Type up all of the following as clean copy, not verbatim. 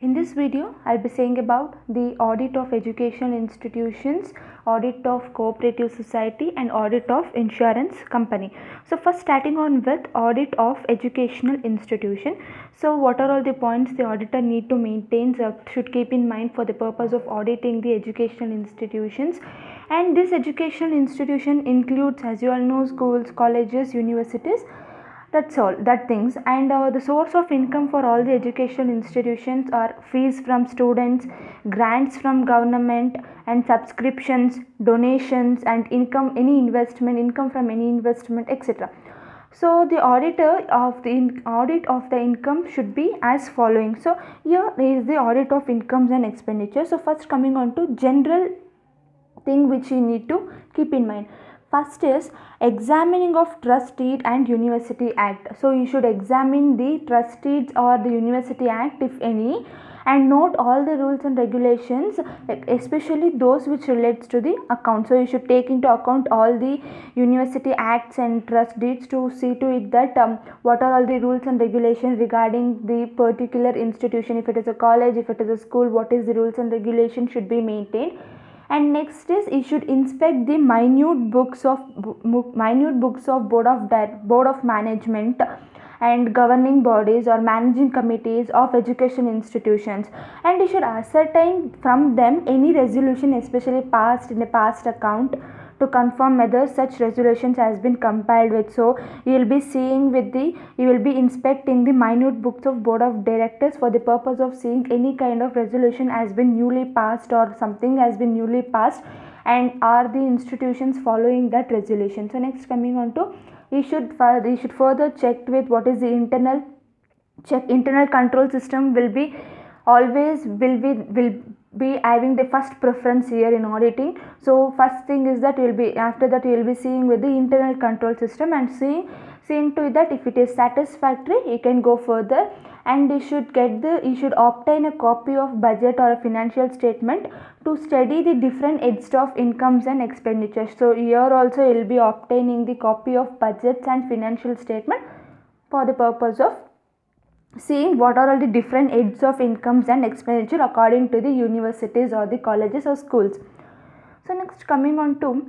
In this video, I'll be saying about the audit of educational institutions, audit of cooperative society and audit of insurance company. So first starting on with audit of educational institution. So what are all the points the auditor need to maintain, should keep in mind for the purpose of auditing the educational institutions. And this educational institution includes, as you all know, schools, colleges, universities. That's all that things. And the source of income for all the educational institutions are fees from students, grants from government, and subscriptions, donations, and income income from any investment, etc. So the audit of the income should be as following. So here is the audit of incomes and expenditures. So first coming on to general thing which you need to keep in mind. First is examining of trust deed and university act. So you should examine the trust deeds or the university act if any, and note all the rules and regulations, especially those which relates to the account. So you should take into account all the university acts and trust deeds to see to it that what are all the rules and regulations regarding the particular institution. If it is a college, if it is a school, what is the rules and regulations should be maintained. And next is you should inspect the minute books of board of management and governing bodies or managing committees of education institutions, and you should ascertain from them any resolution especially passed in a past account to confirm whether such resolutions has been compiled with. So you will be inspecting the minute books of board of directors for the purpose of seeing any kind of resolution has been newly passed or something has been newly passed, and are the institutions following that resolution. So next coming on to you should further check with what is the internal control system will be having the first preference here in auditing. So first thing is that you will be seeing with the internal control system and seeing to it that if it is satisfactory you can go further, and you should obtain a copy of budget or a financial statement to study the different heads of incomes and expenditures. So here also you will be obtaining the copy of budgets and financial statement for the purpose of seeing what are all the different heads of incomes and expenditure according to the universities or the colleges or schools. So next coming on to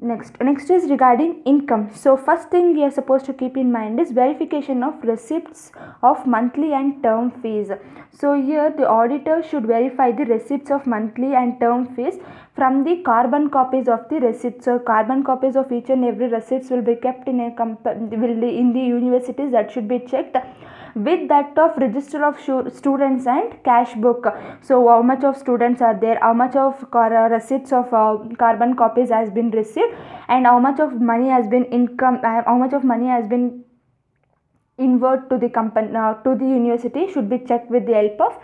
next is regarding income. So first thing we are supposed to keep in mind is verification of receipts of monthly and term fees. So here the auditor should verify the receipts of monthly and term fees from the carbon copies of the receipts. So carbon copies of each and every receipts will be kept in in the universities, that should be checked with that of register of students and cash book. So how much of students are there, how much of receipts of carbon copies has been received, and how much of money has been inward to the company to the university should be checked with the help of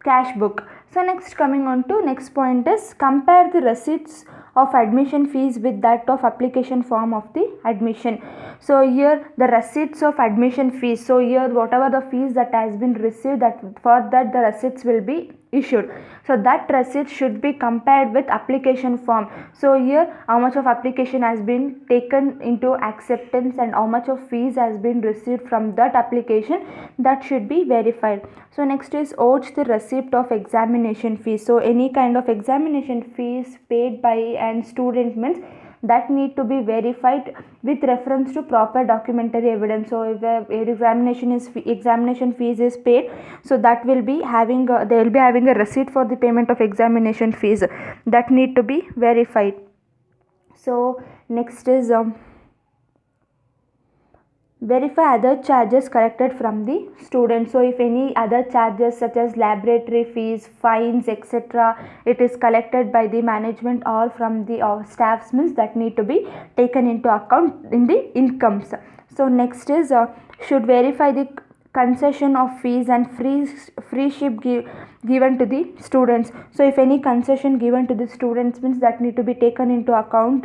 cash book. So next coming on to next point is compare the receipts of admission fees with that of application form of the admission. So here the receipts of admission fees, so here whatever the fees that has been received, that for that the receipts will be issued. So that receipt should be compared with application form. So here how much of application has been taken into acceptance and how much of fees has been received from that application, that should be verified. So next is urge the receipt of examination fees. So any kind of examination fees paid by an student means that need to be verified with reference to proper documentary evidence. So if examination fees is paid, so that will be having they will be having a receipt for the payment of examination fees, that need to be verified. So next is verify other charges collected from the student. So if any other charges such as laboratory fees, fines, etc., it is collected by the management or from the staffs, means that need to be taken into account in the incomes. So next is should verify the concession of fees and free ship given to the students. So if any concession given to the students means that need to be taken into account.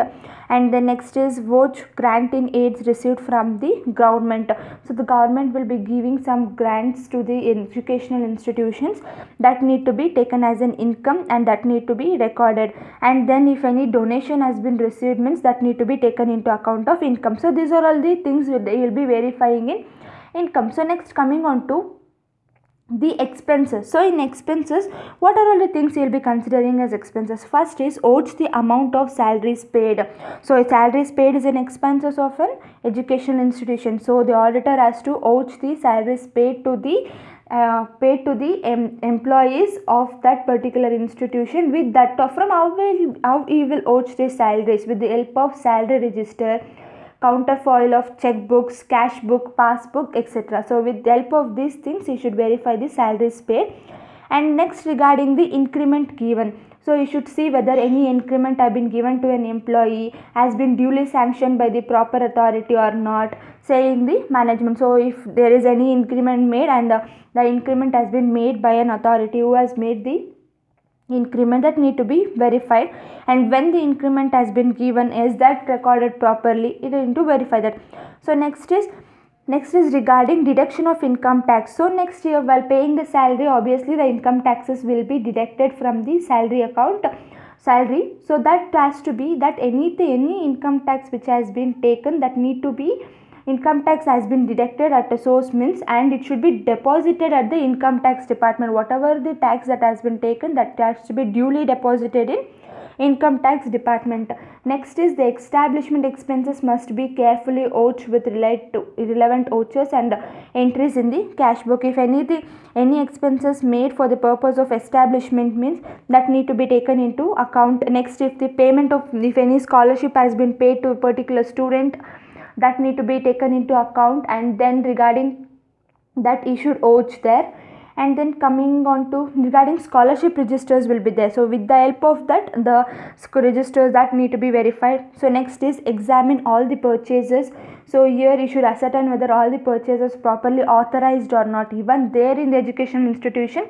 And the next is vouch grant in aids received from the government. So the government will be giving some grants to the educational institutions, that need to be taken as an income and that need to be recorded. And then if any donation has been received means that need to be taken into account of income. So these are all the things you will be verifying in income. So next coming on to the expenses. So in expenses, what are all the things you'll be considering as expenses? First is what's the amount of salaries paid. So salaries paid is an expenses of an educational institution. So the auditor has to watch the salaries paid to the employees of that particular institution. With that, from how he will watch the salaries with the help of salary register, counterfoil of checkbooks, cash book, passbook, etc. So with the help of these things, you should verify the salaries paid. And next, regarding the increment given, so you should see whether any increment have been given to an employee has been duly sanctioned by the proper authority or not, saying the management. So if there is any increment made and the increment has been made by an authority who has made the increment, that need to be verified, and when the increment has been given, is that recorded properly, it need to verify that. So next is regarding deduction of income tax. So next year, while paying the salary, obviously the income taxes will be deducted from the salary account salary. So that has to be that any income tax which has been taken, that need to be income tax has been deducted at a source means, and it should be deposited at the income tax department. Whatever the tax that has been taken, that has to be duly deposited in income tax department. Next is the establishment expenses must be carefully watched with relevant vouchers and entries in the cash book. If any expenses made for the purpose of establishment means, that need to be taken into account. Next, if any scholarship has been paid to a particular student, that need to be taken into account, and then regarding that issued oath there. And then coming on to regarding scholarship registers will be there. So with the help of that, the registers that need to be verified. So next is examine all the purchases. So here you should ascertain whether all the purchases properly authorized or not. Even there in the education institution,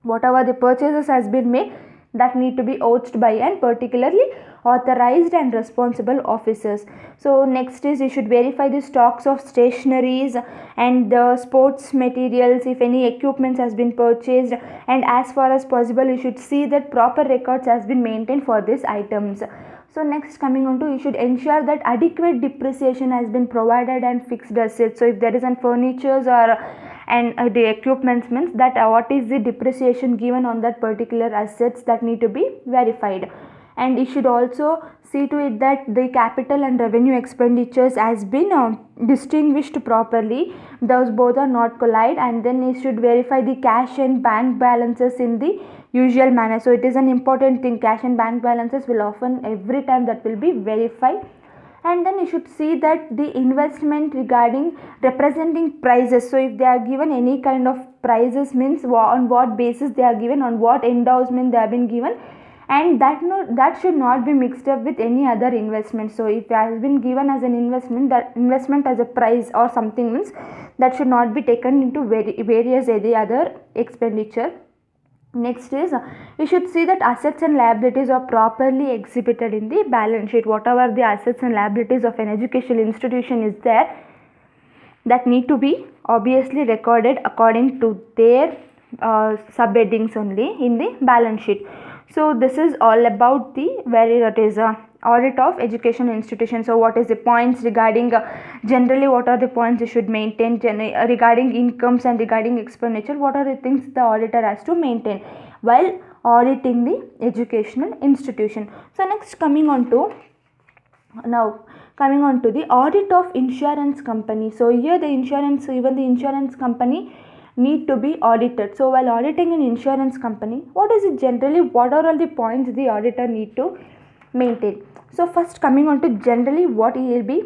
whatever the purchases has been made, that need to be oathed by and particularly authorized and responsible officers. So next is you should verify the stocks of stationeries and the sports materials, if any equipments has been purchased, and as far as possible you should see that proper records has been maintained for these items. So next, coming on to, you should ensure that adequate depreciation has been provided and fixed assets. So if there is an furnitures or the equipments means, that what is the depreciation given on that particular assets, that need to be verified. And you should also see to it that the capital and revenue expenditures has been distinguished properly, those both are not collide. And then you should verify the cash and bank balances in the usual manner. So it is an important thing, cash and bank balances will often every time that will be verified. And then you should see that the investment regarding representing prices. So if they are given any kind of prices means, on what basis they are given, on what endorsement they have been given, and that should not be mixed up with any other investment. So if it has been given as an investment, that investment as a price or something means, that should not be taken into various any other expenditure. Next is you should see that assets and liabilities are properly exhibited in the balance sheet. Whatever the assets and liabilities of an educational institution is there, that need to be obviously recorded according to their subheadings only in the balance sheet. So this is all about the audit of education institution. So what is the points regarding generally, what are the points you should maintain regarding incomes and regarding expenditure, what are the things the auditor has to maintain while auditing the educational institution. So next, coming on to the audit of insurance company. So here even the insurance company need to be audited. So while auditing an insurance company, what are all the points the auditor need to maintain? So first, coming on to generally what he will be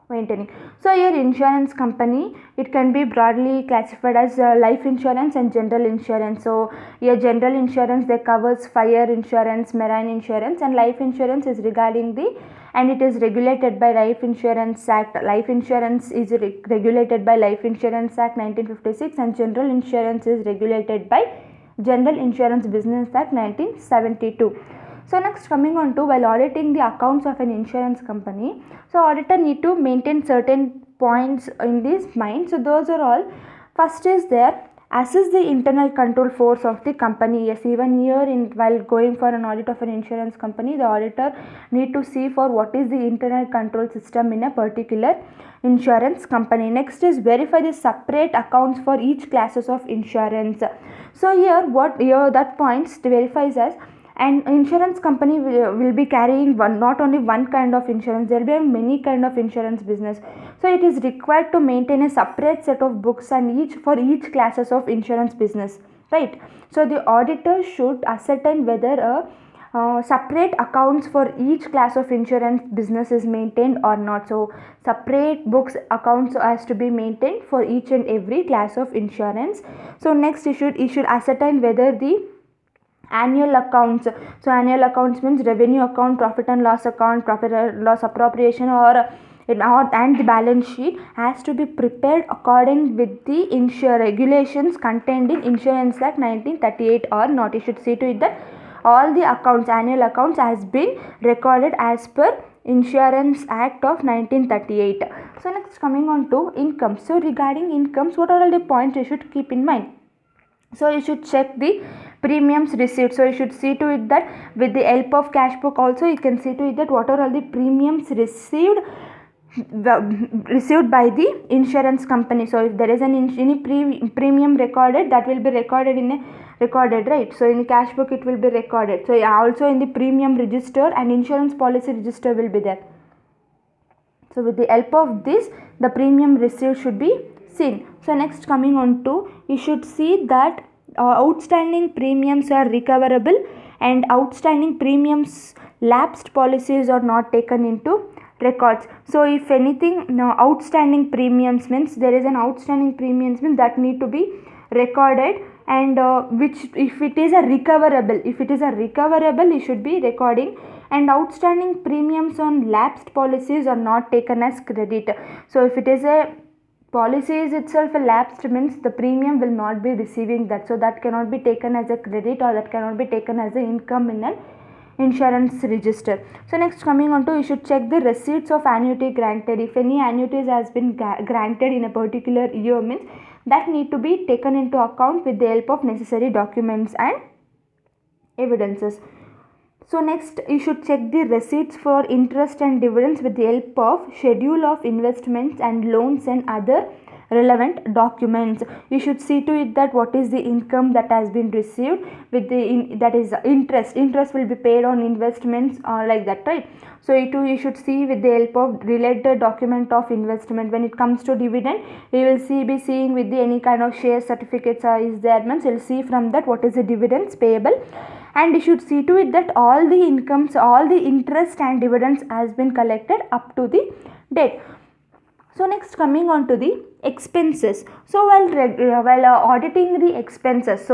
maintaining. So here insurance company, it can be broadly classified as life insurance and general insurance. So here general insurance, they covers fire insurance, marine insurance, and life insurance is regarding and it is regulated by Life Insurance Act. Life insurance is regulated by Life Insurance Act 1956, and general insurance is regulated by General Insurance Business Act 1972. So next, coming on to, while auditing the accounts of an insurance company, so auditor need to maintain certain points in this mind. So those are all. First is there assess the internal control force of the company. Yes, even here while going for an audit of an insurance company, the auditor need to see for what is the internal control system in a particular insurance company. Next is verify the separate accounts for each classes of insurance. So here that points verifies as an insurance company will be carrying not only one kind of insurance, there will be many kind of insurance business. So it is required to maintain a separate set of books and for each classes of insurance business, right? So the auditor should ascertain whether a separate accounts for each class of insurance business is maintained or not. So separate books accounts has to be maintained for each and every class of insurance. So next you should ascertain whether the annual accounts, so annual accounts means revenue account, profit and loss account, profit and loss appropriation and the balance sheet has to be prepared according with the regulations contained in Insurance Act 1938 or not. You should see to it that all the accounts, annual accounts has been recorded as per Insurance Act of 1938. So next coming on to income. So regarding incomes, what are all the points you should keep in mind? So you should check the premiums received. So you should see to it that with the help of cash book also you can see to it that what are all the premiums received by the insurance company. So if there is any premium recorded, that will be recorded right. So in the cash book it will be recorded. So also in the premium register and insurance policy register will be there. So with the help of this, the premium received should be seen. So next coming on to, you should see that outstanding premiums are recoverable and outstanding premiums lapsed policies are not taken into records. So if anything outstanding premiums means there is an outstanding premiums means that need to be recorded, and which if it is a recoverable you should be recording, and outstanding premiums on lapsed policies are not taken as credit. So if it is a policy is itself a lapsed means the premium will not be receiving that, so that cannot be taken as a credit or that cannot be taken as an income in an insurance register. So next coming on to, you should check the receipts of annuity granted. If any annuities has been granted in a particular year means that need to be taken into account with the help of necessary documents and evidences. So next you should check the receipts for interest and dividends with the help of schedule of investments and loans and other relevant documents. You should see to it that what is the income that has been received with that is interest will be paid on investments or like that, right? So you should see with the help of related document of investment. When it comes to dividend, you will be seeing with any kind of share certificates is there means you will see from that what is the dividends payable, and you should see to it that all the incomes, all the interest and dividends has been collected up to the date. So next coming on to the expenses. So while auditing the expenses,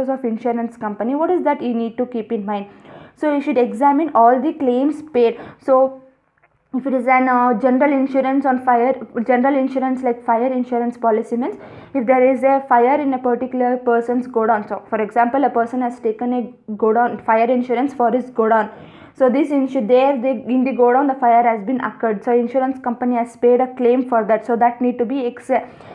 of insurance company, what is that you need to keep in mind? So you should examine all the claims paid. So if it is an general insurance on fire, general insurance like fire insurance policy means if there is a fire in a particular person's godown. So for example, a person has taken a godown fire insurance for his godown. So this in the godown the fire has been occurred. So insurance company has paid a claim for that. So that need to be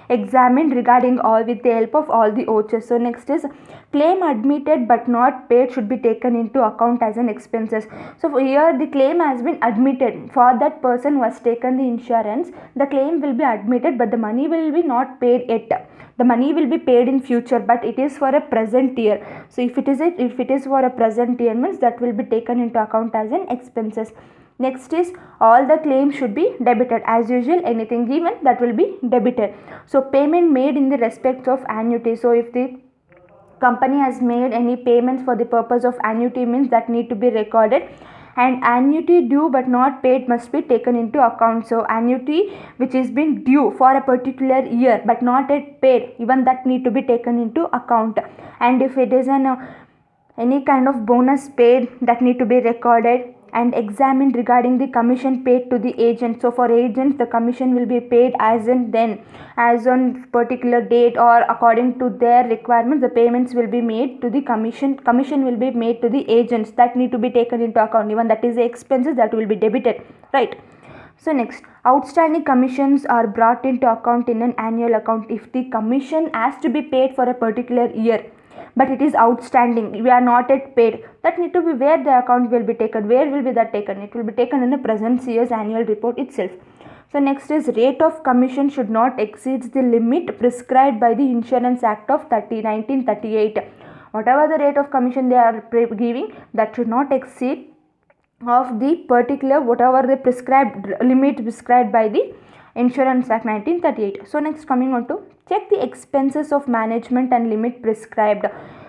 examined regarding all with the help of all the OHS. So next is claim admitted but not paid should be taken into account as an expenses. So here the claim has been admitted for that person who has taken the insurance. The claim will be admitted but the money will be not paid yet. The money will be paid in future, but it is for a present year. So if it is for a present year means that will be taken into account as an expenses. Next is all the claims should be debited. As usual, anything given that will be debited. So payment made in the respect of annuity. So if the company has made any payments for the purpose of annuity means that need to be recorded, and annuity due but not paid must be taken into account. So annuity which is been due for a particular year but not yet paid, even that need to be taken into account. And if it is any kind of bonus paid, that need to be recorded and examined regarding the commission paid to the agent. So for agents the commission will be paid as on particular date or according to their requirements. The payments will be made to the commission will be made to the agents. That need to be taken into account. Even that is the expenses that will be debited, right? So next, outstanding commissions are brought into account in an annual account. If the commission has to be paid for a particular year, but it is outstanding, we are not yet paid, that need to be where the account will be taken. Where will be that taken? It will be taken in the present year's annual report itself. So next is, rate of commission should not exceed the limit prescribed by the Insurance Act of 1938. Whatever the rate of commission they are giving, that should not exceed of the particular whatever the prescribed limit prescribed by the Insurance Act 1938. So next, coming on to check the expenses of management and limit prescribed.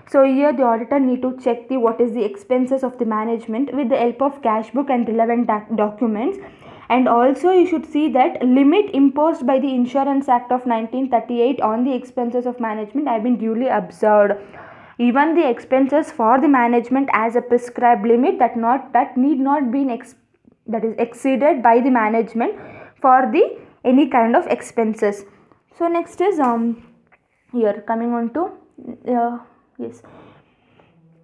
So here the auditor need to check the what is the expenses of the management with the help of cash book and relevant documents. And also you should see that limit imposed by the Insurance Act of 1938 on the expenses of management have been duly observed. Even the expenses for the management as a prescribed limit that need not be exceeded by the management for the any kind of expenses. So next is here coming on to yes,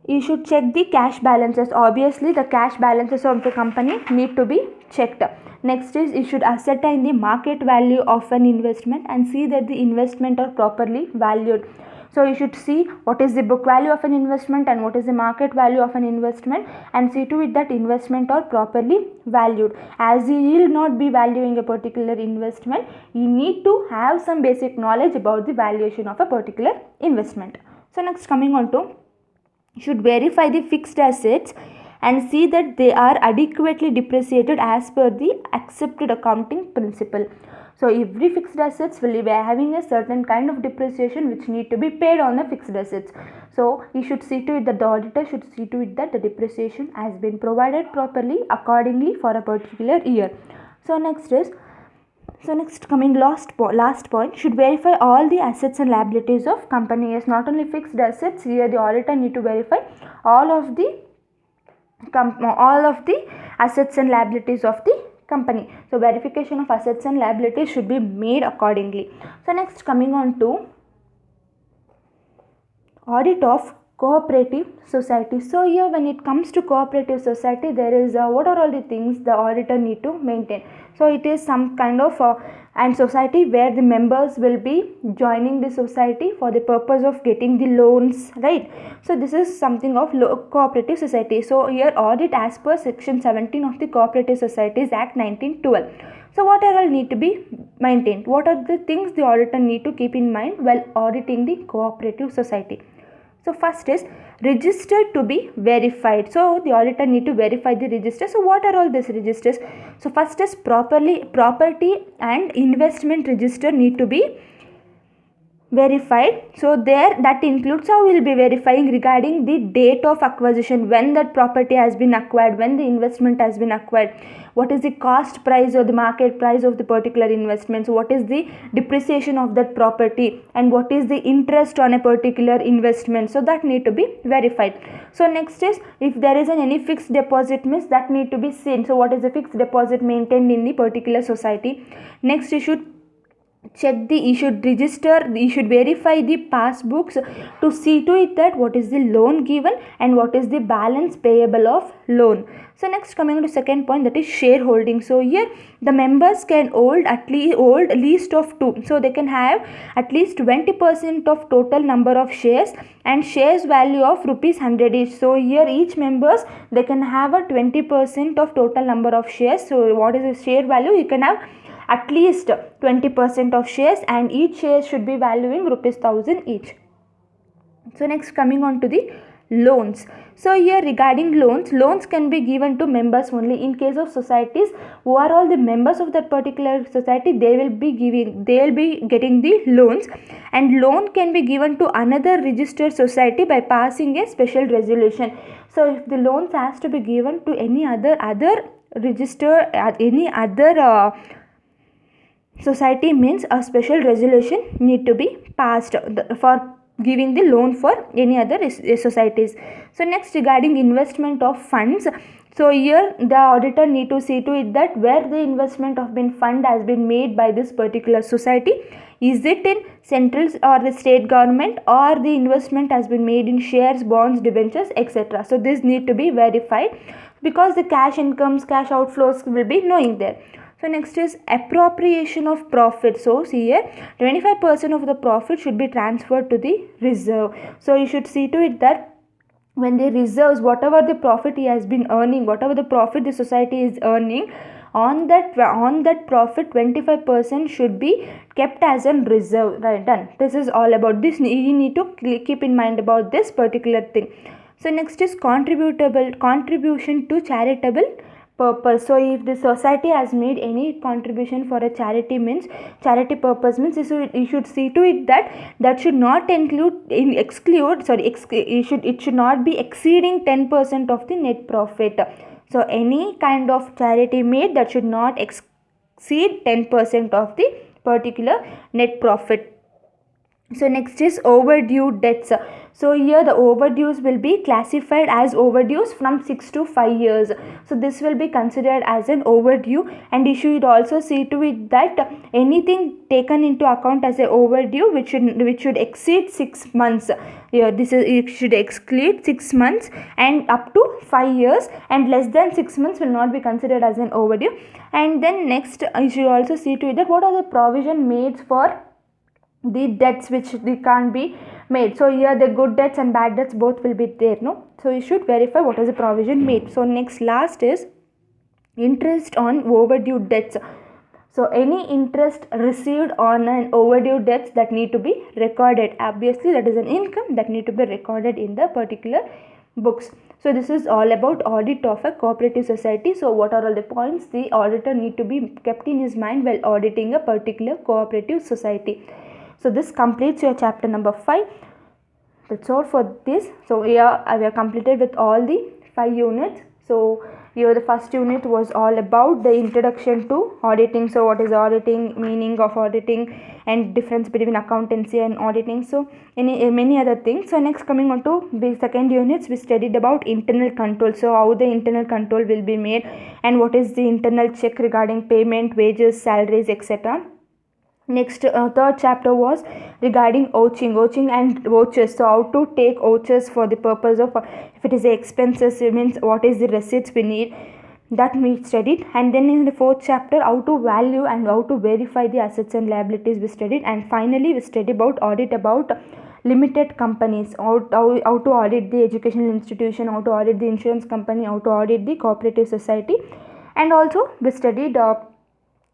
you should check the cash balances. Obviously the cash balances of the company need to be checked. Next is, you should ascertain the market value of an investment and see that the investment are properly valued. So you should see what is the book value of an investment and what is the market value of an investment, and see to it that investment are properly valued. As you will not be valuing a particular investment, you need to have some basic knowledge about the valuation of a particular investment. So next, coming on to, you should verify the fixed assets and see that they are adequately depreciated as per the accepted accounting principle. So every fixed assets will be having a certain kind of depreciation which need to be paid on the fixed assets. So you should see to it that the auditor should see to it that the depreciation has been provided properly accordingly for a particular year. So next coming last point, should verify all the assets and liabilities of company. Yes, not only fixed assets, here the auditor need to verify all of the assets and liabilities of the company. So verification of assets and liabilities should be made accordingly. So next, coming on to audit of cooperative society. So here when it comes to cooperative society, there is what are all the things the auditor need to maintain. So it is some kind of and society where the members will be joining the society for the purpose of getting the loans, right? So this is something of cooperative society. So here audit as per section 17 of the Cooperative Societies Act 1912. So what are all need to be maintained? What are the things the auditor need to keep in mind while auditing the cooperative society? So first is register to be verified. So the auditor need to verify the register. So what are all these registers? So first is property and investment register need to be verified. So there that includes how we will be verifying regarding the date of acquisition, when that property has been acquired, when the investment has been acquired, what is the cost price or the market price of the particular investment, so what is the depreciation of that property, and what is the interest on a particular investment. So that need to be verified. So next is, if there is any fixed deposit means that need to be seen. So what is the fixed deposit maintained in the particular society. Next, you should you should verify the passbooks to see to it that what is the loan given and what is the balance payable of loan. So next, coming to second point, that is shareholding. So here the members can hold least of 2. So they can have at least 20% of total number of shares and shares value of ₹100 each. So here each members they can have a 20% of total number of shares. So what is the share value? You can have at least 20% of shares, and each share should be valuing ₹1,000 each. So next, coming on to the loans. So here regarding loans can be given to members only. In case of societies who are all the members of that particular society, they will be getting the loans, and loan can be given to another registered society by passing a special resolution. So if the loans has to be given to any other register any other society means a special resolution need to be passed for giving the loan for any other societies. So next, regarding investment of funds. So here the auditor need to see to it that where the investment of fund has been made by this particular society. Is it in central or the state government, or the investment has been made in shares, bonds, debentures, etc. So this need to be verified, because the cash incomes, cash outflows will be knowing there. So So next is appropriation of profit. So see here 25% of the profit should be transferred to the reserve. So you should see to it that when the reserves, whatever the profit he has been earning, whatever the profit the society is earning, on that profit 25% should be kept as a reserve. Right, done. This is all about this. You need to keep in mind about this particular thing. So next is contribution to charitable purpose. So if the society has made any contribution for a charity purpose means you should see to it that should not it should not be exceeding 10% of the net profit. So any kind of charity made, that should not exceed 10% of the particular net profit. So next is overdue debts. So here the overdues will be classified as overdues from 6 to 5 years. So this will be considered as an overdue, and you should also see to it that anything taken into account as a overdue which should exceed 6 months. Here it should exclude 6 months and up to 5 years, and less than 6 months will not be considered as an overdue. And then next you should also see to it that what are the provision made for the debts which they can't be made. So here the good debts and bad debts both will be there, no? So you should verify what is the provision made. So next last is interest on overdue debts. So any interest received on an overdue debts that need to be recorded. Obviously that is an income that need to be recorded in the particular books. So this is all about audit of a cooperative society. So what are all the points the auditor need to be kept in his mind while auditing a particular cooperative society. So this completes your chapter number 5. That's all for this. So here we are completed with all the 5 units. So here the first unit was all about the introduction to auditing. So what is auditing, meaning of auditing, and difference between accountancy and auditing. So many other things. So next, coming on to the second units, we studied about internal control. So how the internal control will be made, and what is the internal check regarding payment, wages, salaries, etc. Next, third chapter was regarding vouching and vouchers. So how to take vouchers for the purpose of if it is expenses, it means what is the receipts we need, that we studied. And then in the fourth chapter, how to value and how to verify the assets and liabilities we studied. And finally we studied about audit about limited companies, how to audit the educational institution, how to audit the insurance company, how to audit the cooperative society. And also we studied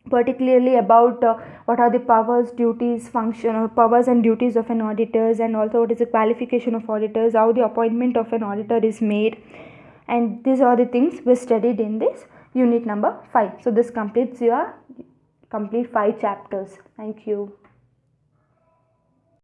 particularly about what are the powers, duties, powers and duties of an auditors, and also what is the qualification of auditors, how the appointment of an auditor is made, and these are the things we studied in this unit number 5. So this completes your complete 5 chapters. Thank you.